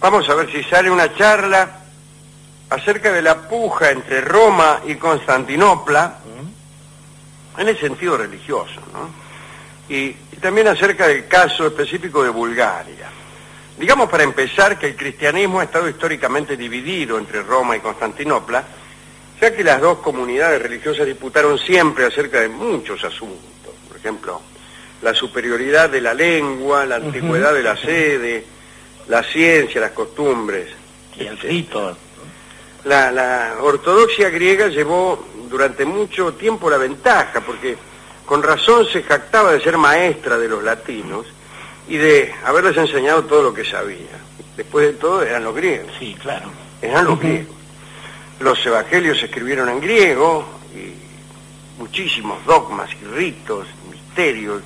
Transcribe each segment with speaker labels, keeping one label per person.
Speaker 1: Vamos a ver si sale una charla acerca de la puja entre Roma y Constantinopla, en el sentido religioso, ¿no? Y también acerca del caso específico de Bulgaria. Digamos para empezar que el cristianismo ha estado históricamente dividido entre Roma y Constantinopla, ya que las dos comunidades religiosas disputaron siempre acerca de muchos asuntos. Por ejemplo, la superioridad de la lengua, la antigüedad de la sede, la ciencia, las costumbres.
Speaker 2: Y el rito.
Speaker 1: La ortodoxia griega llevó durante mucho tiempo la ventaja, porque con razón se jactaba de ser maestra de los latinos y de haberles enseñado todo lo que sabía. Después de todo eran los griegos.
Speaker 2: Sí, claro.
Speaker 1: Eran los griegos. Los evangelios se escribieron en griego y muchísimos dogmas y ritos, misterios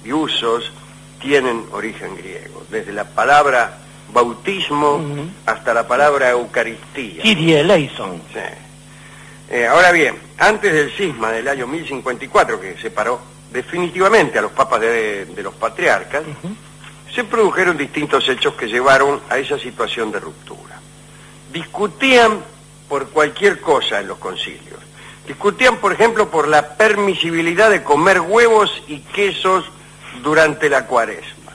Speaker 1: y usos tienen origen griego. Desde la palabra bautismo hasta la palabra eucaristía.
Speaker 2: Kyrie eleison.
Speaker 1: Sí. Ahora bien, antes del cisma del año 1054, que separó definitivamente a los papas de los patriarcas, se produjeron distintos hechos que llevaron a esa situación de ruptura. Discutían por cualquier cosa en los concilios. Discutían, por ejemplo, por la permisibilidad de comer huevos y quesos durante la Cuaresma.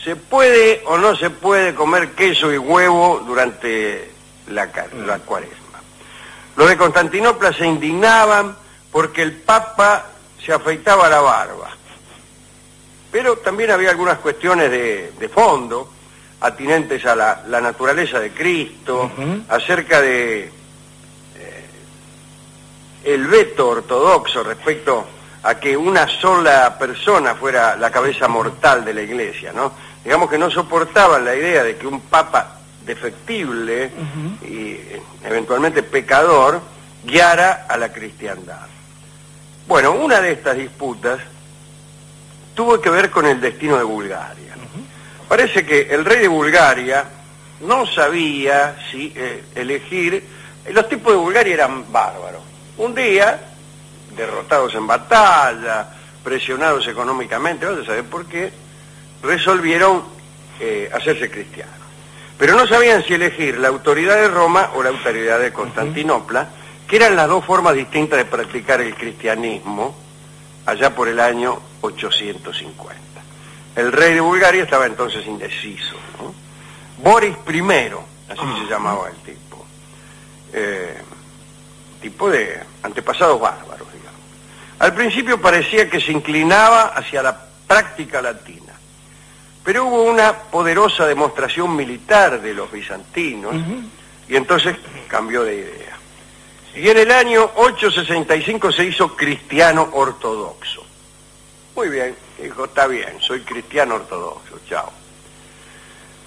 Speaker 1: ¿Se puede o no se puede comer queso y huevo durante la Cuaresma? Los de Constantinopla se indignaban porque el Papa se afeitaba la barba. Pero también había algunas cuestiones de fondo, atinentes a la naturaleza de Cristo, acerca de el veto ortodoxo respecto a que una sola persona fuera la cabeza mortal de la Iglesia, ¿no? Digamos que no soportaban la idea de que un papa defectible y eventualmente pecador guiara a la cristiandad. Bueno, una de estas disputas tuvo que ver con el destino de Bulgaria. Parece que el rey de Bulgaria no sabía si elegir. Los tipos de Bulgaria eran bárbaros. Un día, derrotados en batalla, presionados económicamente, no se sabe por qué, resolvieron hacerse cristianos. Pero no sabían si elegir la autoridad de Roma o la autoridad de Constantinopla, que eran las dos formas distintas de practicar el cristianismo allá por el año 850. El rey de Bulgaria estaba entonces indeciso, ¿no? Boris I, así se llamaba el tipo. Tipo de antepasados bárbaros, digamos. Al principio parecía que se inclinaba hacia la práctica latina, pero hubo una poderosa demostración militar de los bizantinos y entonces cambió de idea. Y en el año 865 se hizo cristiano ortodoxo. Muy bien, dijo, está bien, soy cristiano ortodoxo, chao.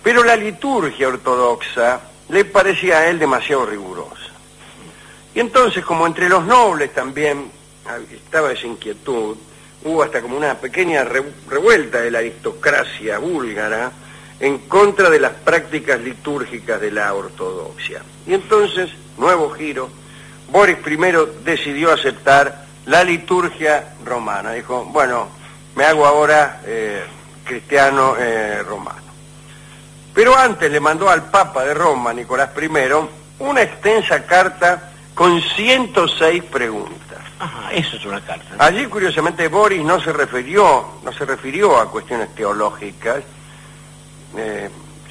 Speaker 1: Pero la liturgia ortodoxa le parecía a él demasiado rigurosa. Y entonces, como entre los nobles también estaba esa inquietud, hubo hasta como una pequeña revuelta de la aristocracia búlgara en contra de las prácticas litúrgicas de la ortodoxia. Y entonces, nuevo giro, Boris I decidió aceptar la liturgia romana. Dijo, bueno, me hago ahora cristiano romano. Pero antes le mandó al Papa de Roma, Nicolás I, una extensa carta con 106 preguntas.
Speaker 2: Ajá, eso es una carta, ¿no?
Speaker 1: Allí, curiosamente, Boris no se refirió a cuestiones teológicas,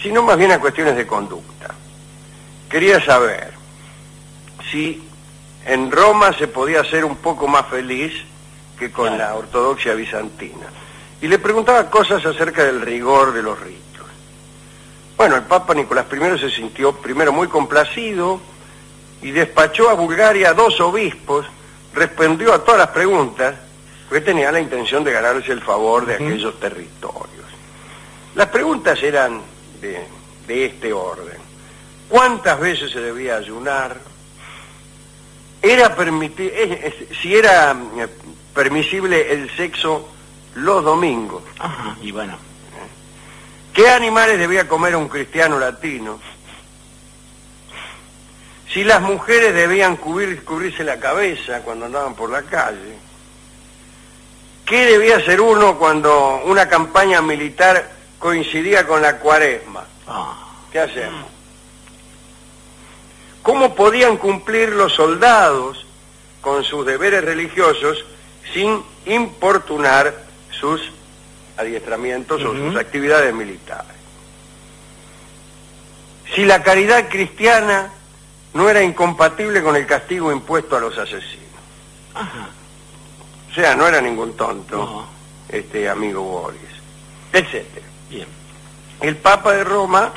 Speaker 1: sino más bien a cuestiones de conducta. Quería saber si en Roma se podía ser un poco más feliz que con la ortodoxia bizantina. Y le preguntaba cosas acerca del rigor de los ritos. Bueno, el Papa Nicolás I se sintió primero muy complacido y despachó a Bulgaria 2 obispos, respondió a todas las preguntas, porque tenía la intención de ganarse el favor de aquellos territorios. Las preguntas eran de este orden. ¿Cuántas veces se debía ayunar? Si era permisible el sexo los domingos.
Speaker 2: Ajá, y bueno.
Speaker 1: ¿Qué animales debía comer un cristiano latino? Si las mujeres debían cubrirse la cabeza cuando andaban por la calle. ¿Qué debía hacer uno cuando una campaña militar coincidía con la Cuaresma? ¿Qué hacemos? ¿Cómo podían cumplir los soldados con sus deberes religiosos sin importunar sus adiestramientos o sus actividades militares? Si la caridad cristiana no era incompatible con el castigo impuesto a los asesinos.
Speaker 2: Ajá.
Speaker 1: O sea, no era ningún tonto,
Speaker 2: No.
Speaker 1: este amigo Boris, etcétera.
Speaker 2: Bien.
Speaker 1: El Papa de Roma,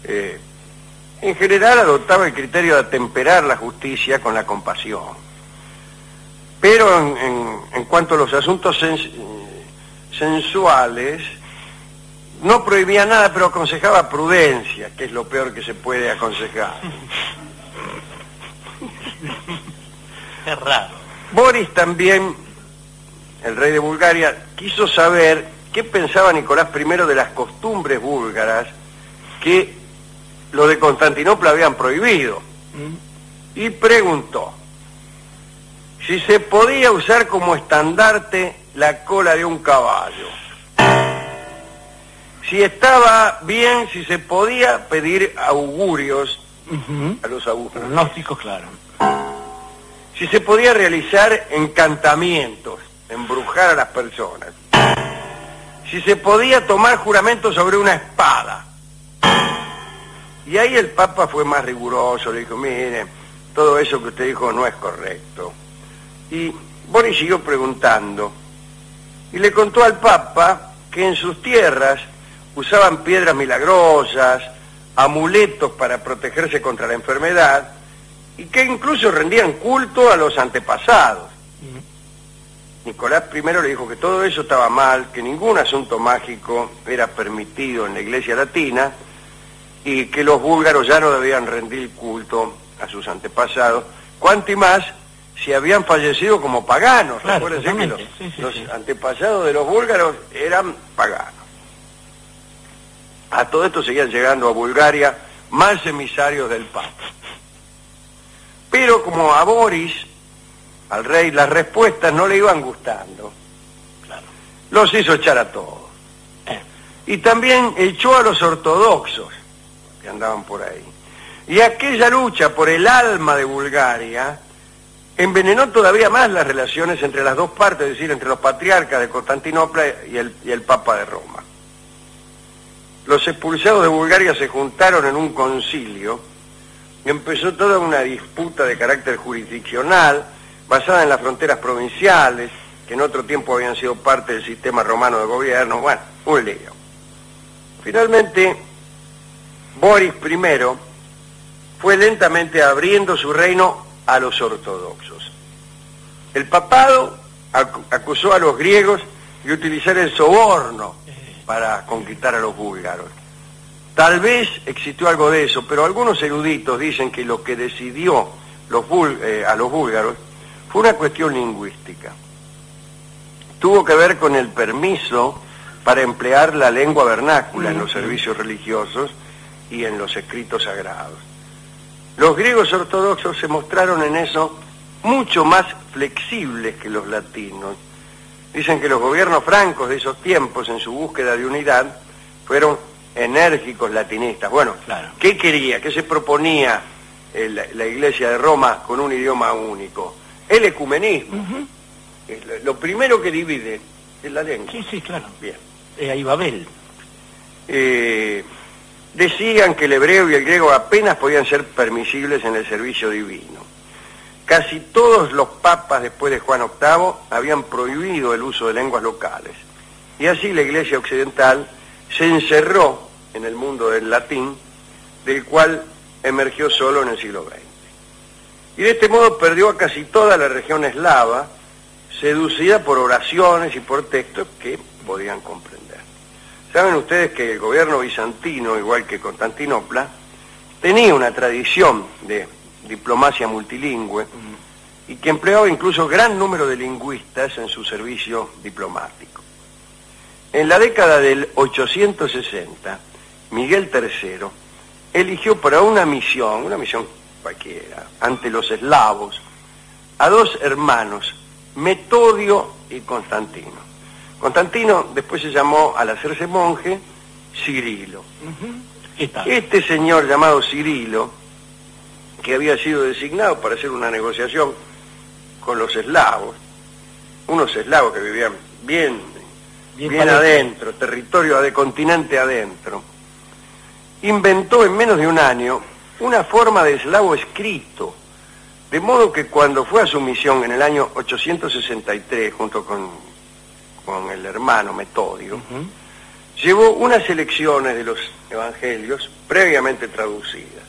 Speaker 1: en general, adoptaba el criterio de atemperar la justicia con la compasión. Pero en cuanto a los asuntos sensuales, no prohibía nada, pero aconsejaba prudencia, que es lo peor que se puede aconsejar.
Speaker 2: Es raro.
Speaker 1: Boris también, el rey de Bulgaria, quiso saber qué pensaba Nicolás I de las costumbres búlgaras que los de Constantinopla habían prohibido. Y preguntó si se podía usar como estandarte la cola de un caballo. Si estaba bien, si se podía pedir augurios a los augurios.
Speaker 2: Pronósticos, claro.
Speaker 1: Si se podía realizar encantamientos, embrujar a las personas. Si se podía tomar juramento sobre una espada. Y ahí el Papa fue más riguroso, le dijo, mire, todo eso que usted dijo no es correcto. Y Boris siguió preguntando, y le contó al Papa que en sus tierras usaban piedras milagrosas, amuletos para protegerse contra la enfermedad, y que incluso rendían culto a los antepasados. Nicolás I le dijo que todo eso estaba mal, que ningún asunto mágico era permitido en la Iglesia latina, y que los búlgaros ya no debían rendir culto a sus antepasados, cuanto y más si habían fallecido como paganos.
Speaker 2: Claro,
Speaker 1: recuérdense que los
Speaker 2: sí.
Speaker 1: antepasados de los búlgaros eran paganos. A todo esto seguían llegando a Bulgaria más emisarios del Papa. Pero como a Boris, al rey, las respuestas no le iban gustando,
Speaker 2: Claro.
Speaker 1: los hizo echar a todos. Y también echó a los ortodoxos que andaban por ahí. Y aquella lucha por el alma de Bulgaria envenenó todavía más las relaciones entre las dos partes, es decir, entre los patriarcas de Constantinopla y el Papa de Roma. Los expulsados de Bulgaria se juntaron en un concilio y empezó toda una disputa de carácter jurisdiccional basada en las fronteras provinciales, que en otro tiempo habían sido parte del sistema romano de gobierno. Bueno, un lío. Finalmente, Boris I fue lentamente abriendo su reino a los ortodoxos. El papado acusó a los griegos de utilizar el soborno para conquistar a los búlgaros. Tal vez existió algo de eso, pero algunos eruditos dicen que lo que decidió a los búlgaros fue una cuestión lingüística. Tuvo que ver con el permiso para emplear la lengua vernácula en los servicios religiosos y en los escritos sagrados. Los griegos ortodoxos se mostraron en eso mucho más flexibles que los latinos. Dicen que los gobiernos francos de esos tiempos, en su búsqueda de unidad, fueron enérgicos latinistas. Bueno,
Speaker 2: claro.
Speaker 1: ¿Qué quería? ¿Qué se proponía la Iglesia de Roma con un idioma único? El ecumenismo. Lo primero que divide es la lengua.
Speaker 2: Sí, claro.
Speaker 1: Bien.
Speaker 2: Ahí Babel.
Speaker 1: Decían que el hebreo y el griego apenas podían ser permisibles en el servicio divino. Casi todos los papas después de Juan VIII habían prohibido el uso de lenguas locales. Y así la Iglesia occidental se encerró en el mundo del latín, del cual emergió solo en el siglo XX. Y de este modo perdió a casi toda la región eslava, seducida por oraciones y por textos que podían comprender. Saben ustedes que el gobierno bizantino, igual que Constantinopla, tenía una tradición de diplomacia multilingüe y que empleaba incluso gran número de lingüistas en su servicio diplomático. En la década del 860, Miguel III eligió para una misión cualquiera, ante los eslavos, a dos hermanos, Metodio y Constantino. Constantino después se llamó, al hacerse monje, Cirilo.
Speaker 2: ¿Qué tal?
Speaker 1: Este señor llamado Cirilo, que había sido designado para hacer una negociación con los eslavos, unos eslavos que vivían bien adentro, territorio de continente adentro, inventó en menos de un año una forma de eslavo escrito, de modo que cuando fue a su misión en el año 863, junto con el hermano Metodio, llevó unas selecciones de los evangelios previamente traducidas.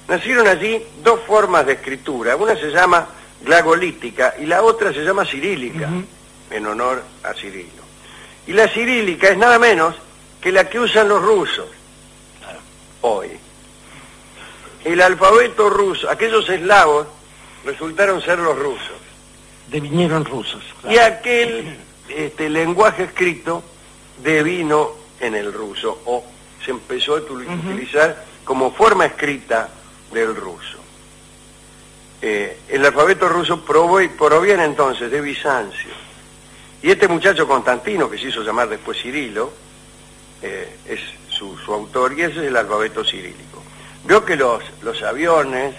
Speaker 1: Nacieron allí dos formas de escritura, una se llama glagolítica y la otra se llama cirílica, en honor a Cirilo. Y la cirílica es nada menos que la que usan los rusos hoy. El alfabeto ruso, aquellos eslavos resultaron ser los rusos.
Speaker 2: Devinieron rusos. Claro.
Speaker 1: Y aquel lenguaje escrito devino en el ruso, o se empezó a utilizar como forma escrita del ruso. El alfabeto ruso proviene entonces de Bizancio. Y este muchacho Constantino, que se hizo llamar después Cirilo, es su autor, y ese es el alfabeto cirílico. Veo que los aviones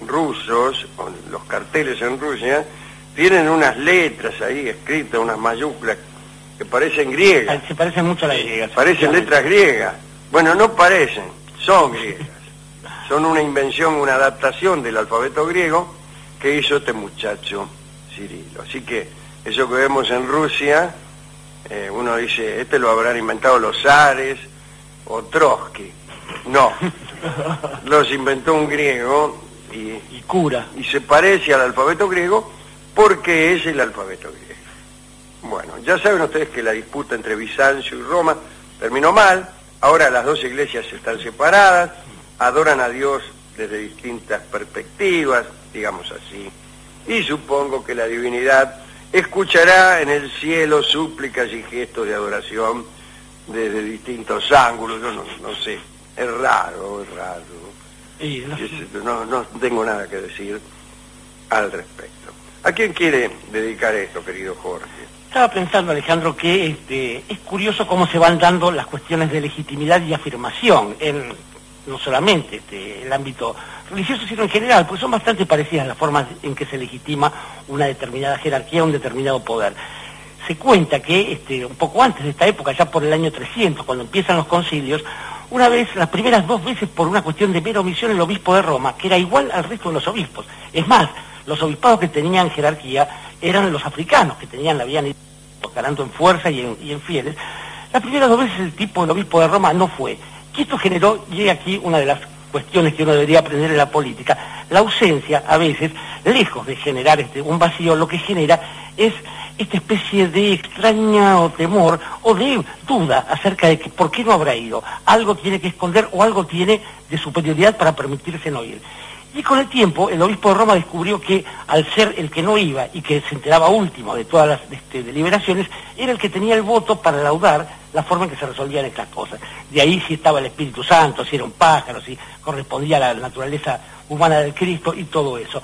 Speaker 1: rusos, o los carteles en Rusia, tienen unas letras ahí escritas, unas mayúsculas, que parecen griegas.
Speaker 2: Se parecen mucho a las griegas.
Speaker 1: Parecen letras griegas. Bueno, no parecen, son griegas. Son una invención, una adaptación del alfabeto griego que hizo este muchacho Cirilo. Así que eso que vemos en Rusia, uno dice, este lo habrán inventado los zares o Trotsky. No, los inventó un griego y
Speaker 2: cura.
Speaker 1: Y se parece al alfabeto griego porque es el alfabeto griego. Bueno, ya saben ustedes que la disputa entre Bizancio y Roma terminó mal. Ahora las dos iglesias están separadas, adoran a Dios desde distintas perspectivas, digamos así, y supongo que la divinidad escuchará en el cielo súplicas y gestos de adoración desde distintos ángulos. Yo no sé, es raro.
Speaker 2: Sí,
Speaker 1: no tengo nada que decir al respecto. ¿A quién quiere dedicar esto, querido Jorge?
Speaker 2: Estaba pensando, Alejandro, que es curioso cómo se van dando las cuestiones de legitimidad y afirmación en no solamente el ámbito religioso, sino en general, porque son bastante parecidas las formas en que se legitima una determinada jerarquía, un determinado poder. Se cuenta que un poco antes de esta época, ya por el año 300, cuando empiezan los concilios, una vez, las primeras dos veces, por una cuestión de mera omisión, el obispo de Roma, que era igual al resto de los obispos. Es más, los obispados que tenían jerarquía eran los africanos, que la habían ido ganando en fuerza y en fieles. Las primeras dos veces el obispo de Roma no fue. Y esto generó, llega aquí una de las cuestiones que uno debería aprender en la política, la ausencia, a veces, lejos de generar un vacío, lo que genera es esta especie de extraño temor o de duda acerca de que por qué no habrá ido. Algo tiene que esconder o algo tiene de superioridad para permitirse no ir. Y con el tiempo, el obispo de Roma descubrió que, al ser el que no iba y que se enteraba último de todas las deliberaciones, era el que tenía el voto para laudar la forma en que se resolvían estas cosas. De ahí si estaba el Espíritu Santo, si era un pájaro, si correspondía a la naturaleza humana del Cristo y todo eso.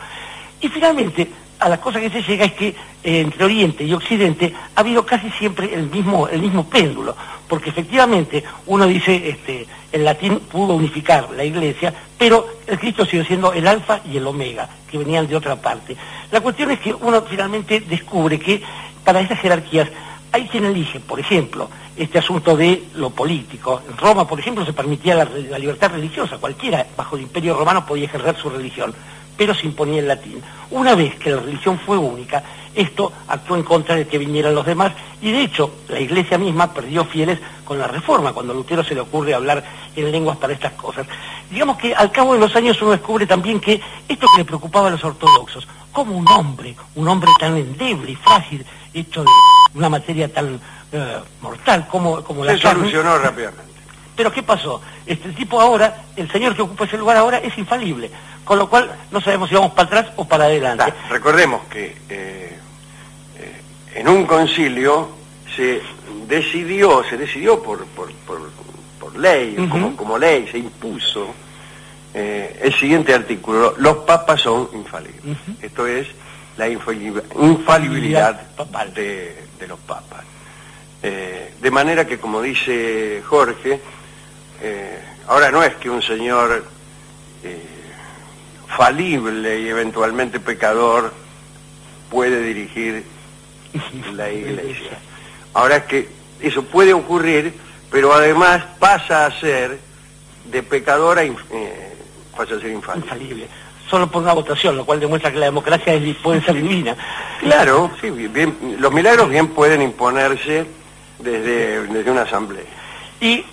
Speaker 2: Y finalmente, a la cosa que se llega es que entre Oriente y Occidente ha habido casi siempre el mismo péndulo, porque efectivamente uno dice, el latín pudo unificar la Iglesia, pero el Cristo sigue siendo el alfa y el omega, que venían de otra parte. La cuestión es que uno finalmente descubre que para esas jerarquías hay quien elige, por ejemplo, este asunto de lo político. En Roma, por ejemplo, se permitía la libertad religiosa, cualquiera bajo el Imperio Romano podía ejercer su religión, pero se imponía el latín. Una vez que la religión fue única, esto actuó en contra de que vinieran los demás, y de hecho la Iglesia misma perdió fieles con la Reforma, cuando a Lutero se le ocurre hablar en lenguas para estas cosas. Digamos que al cabo de los años uno descubre también que esto que le preocupaba a los ortodoxos, como un hombre tan endeble y frágil, hecho de una materia tan mortal como la
Speaker 1: carne, se solucionó rápidamente.
Speaker 2: Pero ¿qué pasó? El tipo ahora, el señor que ocupa ese lugar ahora es infalible, con lo cual no sabemos si vamos para atrás o para adelante.
Speaker 1: Recordemos que en un concilio se decidió por ley, como ley, se impuso el siguiente artículo: los papas son infalibles. Esto es la infalibilidad de los papas. De manera que, como dice Jorge, ahora no es que un señor falible y eventualmente pecador puede dirigir la iglesia. Ahora es que eso puede ocurrir, pero además pasa a ser de pecador pasa a ser infalible.
Speaker 2: Solo por una votación, lo cual demuestra que la democracia puede ser divina.
Speaker 1: Claro, sí, bien, los milagros bien pueden imponerse desde una asamblea.
Speaker 2: Y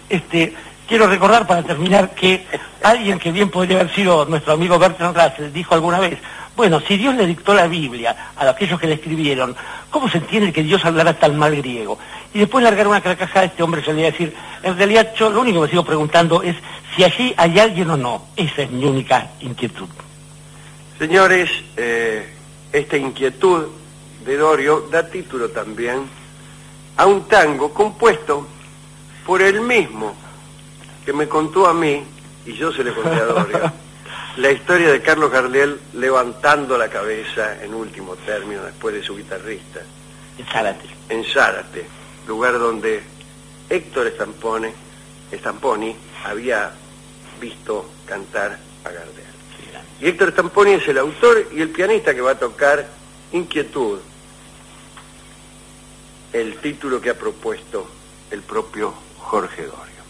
Speaker 2: quiero recordar para terminar que alguien que bien podría haber sido nuestro amigo Bertrand Russell dijo alguna vez: bueno, si Dios le dictó la Biblia a aquellos que la escribieron, ¿cómo se entiende que Dios hablara tan mal griego? Y después largar una carcajada, este hombre solía decir: en realidad yo lo único que me sigo preguntando es si allí hay alguien o no. Esa es mi única inquietud.
Speaker 1: Señores, esta inquietud de Dorio da título también a un tango compuesto por él mismo, que me contó a mí, y yo se le conté a Dorio, la historia de Carlos Gardel levantando la cabeza en último término después de su guitarrista. En Zárate, lugar donde Héctor Stamponi había visto cantar a Gardel. Y Héctor Stamponi es el autor y el pianista que va a tocar Inquietud, el título que ha propuesto el propio Jorge Dorio.